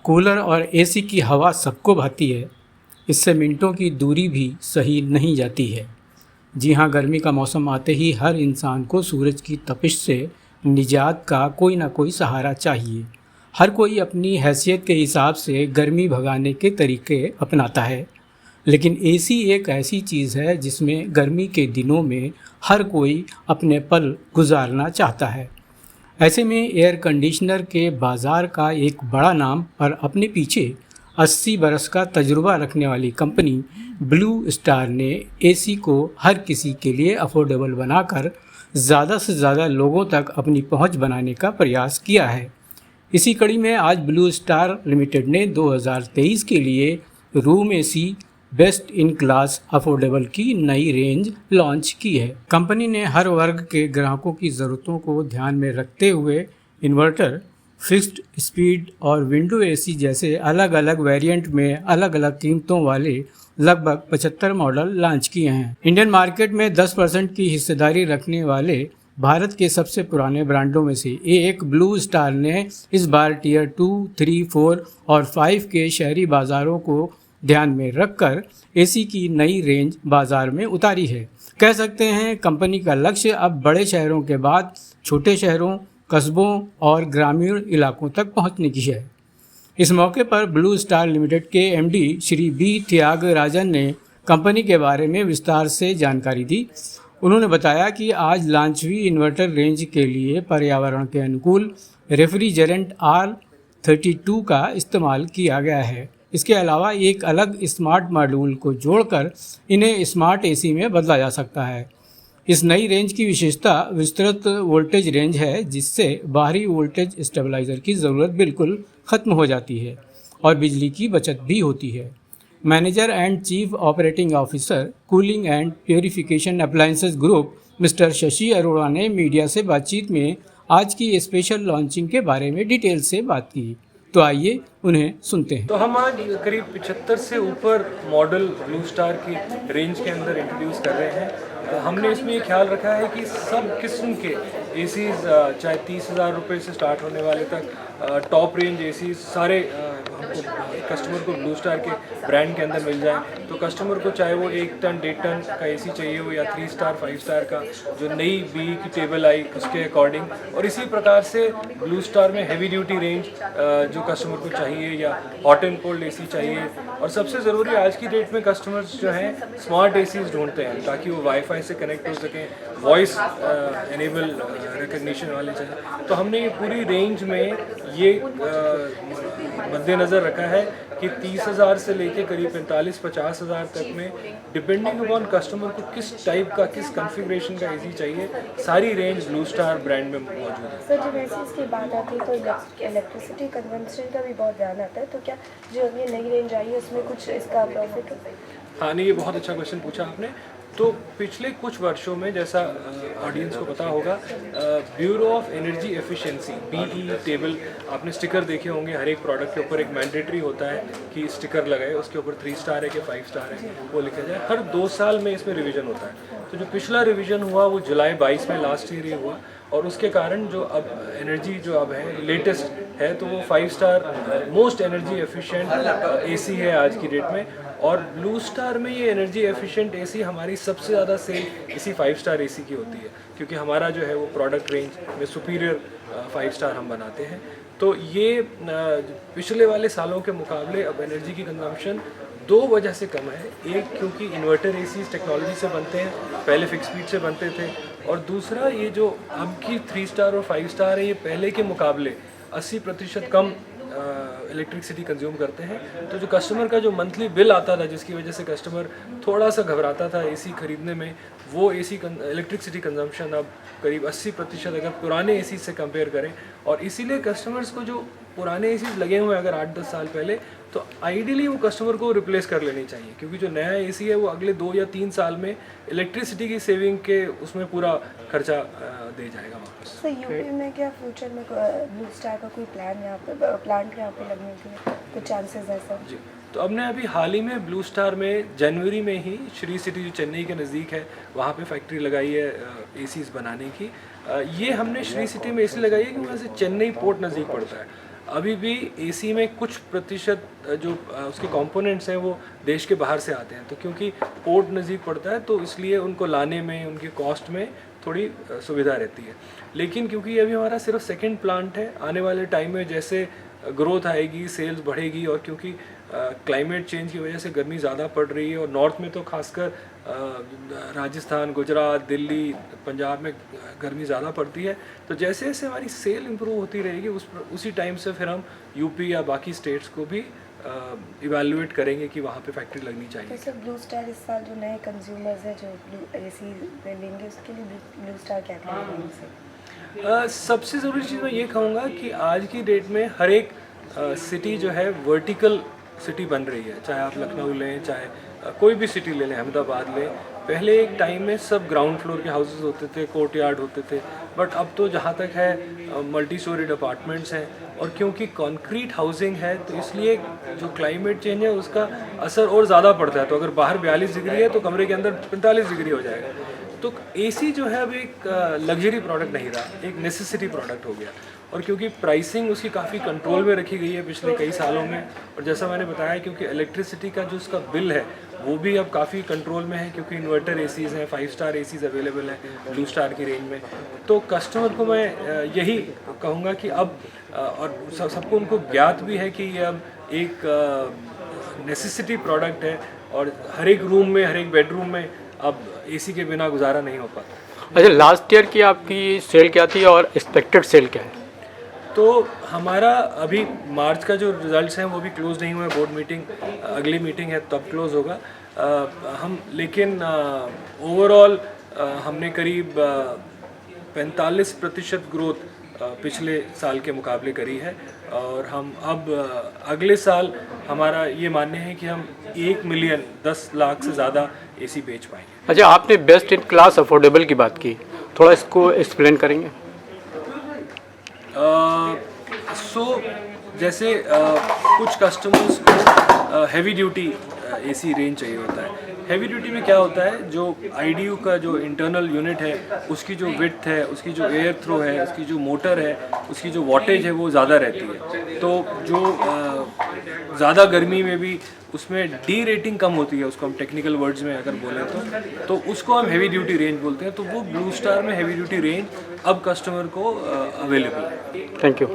Cooler और AC की हवा सबको भाती है। इससे मिनटों की दूरी भी सही नहीं जाती है। जी हाँ, गर्मी का मौसम आते ही हर इंसान को सूरज की तपिश से निजात का कोई ना कोई सहारा चाहिए। हर कोई अपनी हैसियत के हिसाब से गर्मी भगाने के तरीके अपनाता है, लेकिन एसी एक ऐसी चीज़ है जिसमें गर्मी के दिनों में हर कोई अपने पल गुजारना चाहता है। ऐसे में एयर कंडीशनर के बाज़ार का एक बड़ा नाम और अपने पीछे 80 बरस का तजुर्बा रखने वाली कंपनी ब्लू स्टार ने एसी को हर किसी के लिए अफोर्डेबल बनाकर ज़्यादा से ज़्यादा लोगों तक अपनी पहुंच बनाने का प्रयास किया है। इसी कड़ी में आज ब्लू स्टार लिमिटेड ने 2023 के लिए room AC best in class affordable की नई रेंज लॉन्च की है। कंपनी ने हर वर्ग के ग्राहकों की ज़रूरतों को ध्यान में रखते हुए इन्वर्टर, फिक्स्ड स्पीड और विंडो एसी जैसे अलग अलग वेरिएंट में अलग अलग कीमतों वाले लगभग 75 मॉडल लॉन्च किए हैं। इंडियन मार्केट में 10% की हिस्सेदारी रखने वाले भारत के सबसे पुराने ब्रांडों में से एक ब्लू स्टार ने इस बार टियर 2, 3, 4 और 5 के शहरी बाज़ारों को ध्यान में रखकर एसी की नई रेंज बाज़ार में उतारी है। कह सकते हैं कंपनी का लक्ष्य अब बड़े शहरों के बाद छोटे शहरों, कस्बों और ग्रामीण इलाकों तक पहुंचने की है। इस मौके पर ब्लू स्टार लिमिटेड के एमडी श्री बी त्यागराजन ने कंपनी के बारे में विस्तार से जानकारी दी। उन्होंने बताया कि आज लॉन्च हुई इन्वर्टर रेंज के लिए पर्यावरण के अनुकूल रेफ्रिजरेंट R32 का इस्तेमाल किया गया है। इसके अलावा एक अलग स्मार्ट मॉड्यूल को जोड़कर इन्हें स्मार्ट एसी में बदला जा सकता है। इस नई रेंज की विशेषता विस्तृत वोल्टेज रेंज है, जिससे बाहरी वोल्टेज स्टेबलाइजर की ज़रूरत बिल्कुल ख़त्म हो जाती है और बिजली की बचत भी होती है। Manager and chief operating officer cooling and purification appliances group mister Shashi Arora ने मीडिया से बातचीत में आज की स्पेशल लॉन्चिंग के बारे में डिटेल से बात की। तो आइए उन्हें सुनते हैं। तो हम आज करीब 75 से ऊपर मॉडल ब्लू स्टार की रेंज के अंदर इंट्रोड्यूस कर रहे हैं। तो हमने इसमें ये ख्याल रखा है कि सब किस्म के एसीज़, चाहे 30,000 रुपये से स्टार्ट होने वाले तक टॉप रेंज एसीज़ सारे कस्टमर को ब्लू स्टार के ब्रांड के अंदर मिल जाए। तो कस्टमर को चाहे वो 1 टन 1.5 टन का एसी चाहिए हो या 3 स्टार 5 स्टार का, जो नई बी की टेबल आई उसके अकॉर्डिंग, और इसी प्रकार से ब्लू स्टार में हैवी ड्यूटी रेंज जो कस्टमर को चाहिए या हॉट एंड कोल्ड एसी चाहिए। और सबसे ज़रूरी आज की डेट में कस्टमर्स जो हैं स्मार्ट एसीज़ ढूंढते हैं ताकि वो वाईफाई से कनेक्ट हो सकें, वॉइस एनेबल रिकग्निशन वाले चाहिए। तो हमने ये पूरी रेंज में ये मद्देनज़र रखा है कि 30,000 से लेके करीब 45-50 हज़ार तक में, डिपेंडिंग अपॉन कस्टमर को किस टाइप का, किस कॉन्फ़िगरेशन का एसी चाहिए, सारी रेंज ब्लू स्टार ब्रांड में मौजूद है। सर, जब एसी की बात आती है तो इलेक्ट्रिसिटी कंजम्पशन का भी बहुत ध्यान आता है, तो क्या जो ये नई रेंज आई है उसमें कुछ इसका प्रॉफिट होता है? हाँ, नहीं, ये बहुत अच्छा क्वेश्चन पूछा आपने। तो पिछले कुछ वर्षों में, जैसा ऑडियंस को पता होगा, bureau of energy efficiency BE table, आपने स्टिकर देखे होंगे, हर एक प्रोडक्ट के ऊपर एक मैंडेटरी होता है कि स्टिकर लगाए, उसके ऊपर 3 स्टार है कि 5 स्टार है वो लिखा जाए। हर 2 साल में इसमें रिवीजन होता है। तो जो पिछला रिवीजन हुआ वो जुलाई 22 में लास्ट ईयर ही हुआ, और उसके कारण जो अब एनर्जी जो अब है लेटेस्ट है, तो वो 5 star most energy efficient AC है आज की डेट में। और ब्लू स्टार में ये एनर्जी एफिशिएंट एसी हमारी सबसे ज़्यादा सेल इसी 5 स्टार एसी की होती है, क्योंकि हमारा जो है वो प्रोडक्ट रेंज में सुपीरियर 5 स्टार हम बनाते हैं। तो ये पिछले वाले सालों के मुकाबले अब एनर्जी की कंजम्पशन 2 वजह से कम है। एक, क्योंकि इन्वर्टर एसी टेक्नोलॉजी से बनते हैं, पहले फिक्स स्पीड से बनते थे, और दूसरा ये जो अब की 3 स्टार और 5 स्टार है, ये पहले के मुकाबले 80% कम इलेक्ट्रिसिटी कंज्यूम करते हैं। तो जो कस्टमर का जो मंथली बिल आता था, जिसकी वजह से कस्टमर थोड़ा सा घबराता था एसी खरीदने में, वो एसी इलेक्ट्रिसिटी कंजम्पशन अब करीब 80% अगर पुराने एसी से कंपेयर करें। और इसीलिए कस्टमर्स को जो पुराने एसी लगे हुए हैं अगर 8-10 साल पहले, तो आइडियली वो कस्टमर को रिप्लेस कर लेनी चाहिए, क्योंकि जो नया एसी है वो अगले 2 या 3 साल में इलेक्ट्रिसिटी की सेविंग के उसमें पूरा खर्चा दे जाएगा वापस। तो यूपी में क्या फ्यूचर में ब्लू स्टार का कोई प्लान यहाँ पे, प्लांट यहाँ पे लगने के कुछ चांसेस है सर? जी, तो हमने अभी हाल ही में ब्लू स्टार में जनवरी में ही श्री सिटी जो चेन्नई के नज़दीक है वहाँ पे फैक्ट्री लगाई है एसीज़ बनाने की। ये हमने श्री सिटी में इसलिए लगाई है कि वहाँ से चेन्नई पोर्ट नज़दीक पड़ता है। अभी भी एसी में कुछ प्रतिशत जो उसके कंपोनेंट्स हैं वो देश के बाहर से आते हैं, तो क्योंकि पोर्ट नज़दीक पड़ता है तो इसलिए उनको लाने में, उनकी कॉस्ट में थोड़ी सुविधा रहती है। लेकिन क्योंकि अभी हमारा सिर्फ सेकंड प्लांट है, आने वाले टाइम में जैसे ग्रोथ आएगी, सेल्स बढ़ेगी, और क्योंकि क्लाइमेट चेंज की वजह से गर्मी ज़्यादा पड़ रही है और नॉर्थ में तो खासकर राजस्थान, गुजरात, दिल्ली, पंजाब में गर्मी ज़्यादा पड़ती है, तो जैसे जैसे हमारी सेल इंप्रूव होती रहेगी उसी टाइम से फिर हम यूपी या बाकी स्टेट्स को भी इवैल्यूएट करेंगे कि वहाँ पे फैक्ट्री लगनी चाहिए। तो सर ब्लू स्टार इस साल जो नए कंज्यूमर्स हैं जो ब्लू एसी लेंगे उसके लिए ब्लू स्टार क्या करेंगे? सबसे ज़रूरी चीज़ मैं ये कहूँगा कि आज की डेट में हर एक सिटी जो है वर्टिकल सिटी बन रही है, चाहे आप लखनऊ लें, चाहे कोई भी सिटी ले लें, अहमदाबाद लें। पहले एक टाइम में सब ग्राउंड फ्लोर के हाउसेस होते थे, कोर्ट यार्ड होते थे, बट अब तो जहाँ तक है मल्टी स्टोरीड अपार्टमेंट्स हैं, और क्योंकि कंक्रीट हाउसिंग है तो इसलिए जो क्लाइमेट चेंज है उसका असर और ज़्यादा पड़ता है। तो अगर बाहर 42 डिग्री है तो कमरे के अंदर 45 डिग्री हो जाएगा। तो एसी जो है अब एक लग्जरी प्रोडक्ट नहीं रहा, एक नेसेसिटी प्रोडक्ट हो गया, और क्योंकि प्राइसिंग उसकी काफ़ी कंट्रोल में रखी गई है पिछले कई सालों में, और जैसा मैंने बताया क्योंकि इलेक्ट्रिसिटी का जो उसका बिल है वो भी अब काफ़ी कंट्रोल में है, क्योंकि इन्वर्टर एसीज़ हैं, 5 स्टार एसीज़ अवेलेबल हैं ब्लू स्टार की रेंज में। तो कस्टमर को मैं यही कहूँगा कि अब और सबको उनको ज्ञात भी है कि ये अब एक नेसेसिटी प्रोडक्ट है, और हर एक रूम में, हर एक बेडरूम में अब एसी के बिना गुजारा नहीं हो पाता। अच्छा, लास्ट ईयर की आपकी सेल क्या थी और एक्सपेक्टेड सेल क्या है? तो हमारा अभी मार्च का जो रिजल्ट्स हैं वो भी क्लोज नहीं हुआ है, बोर्ड मीटिंग अगली मीटिंग है तब क्लोज होगा। हम लेकिन ओवरऑल हमने करीब 45% ग्रोथ पिछले साल के मुकाबले करी है, और हम अब अगले साल हमारा ये मानना है कि हम 1 मिलियन 10 लाख से ज़्यादा एसी बेच पाएंगे। अच्छा, आपने बेस्ट इन क्लास अफोर्डेबल की बात की, थोड़ा इसको एक्सप्लेन करेंगे? जैसे कुछ कस्टमर्स को हैवी ड्यूटी एसी रेंज चाहिए होता है। हैवी ड्यूटी में क्या होता है, जो आईडीयू का जो इंटरनल यूनिट है उसकी जो विड्थ है, उसकी जो एयर थ्रो है, उसकी जो मोटर है, उसकी जो वॉटेज है वो ज़्यादा रहती है। तो जो ज़्यादा गर्मी में भी उसमें डी रेटिंग कम होती है, उसको हम टेक्निकल वर्ड्स में अगर बोलें तो उसको हम हैवी ड्यूटी रेंज बोलते हैं। तो वो ब्लू स्टार में हैवी ड्यूटी रेंज अब कस्टमर को अवेलेबल है। Thank you.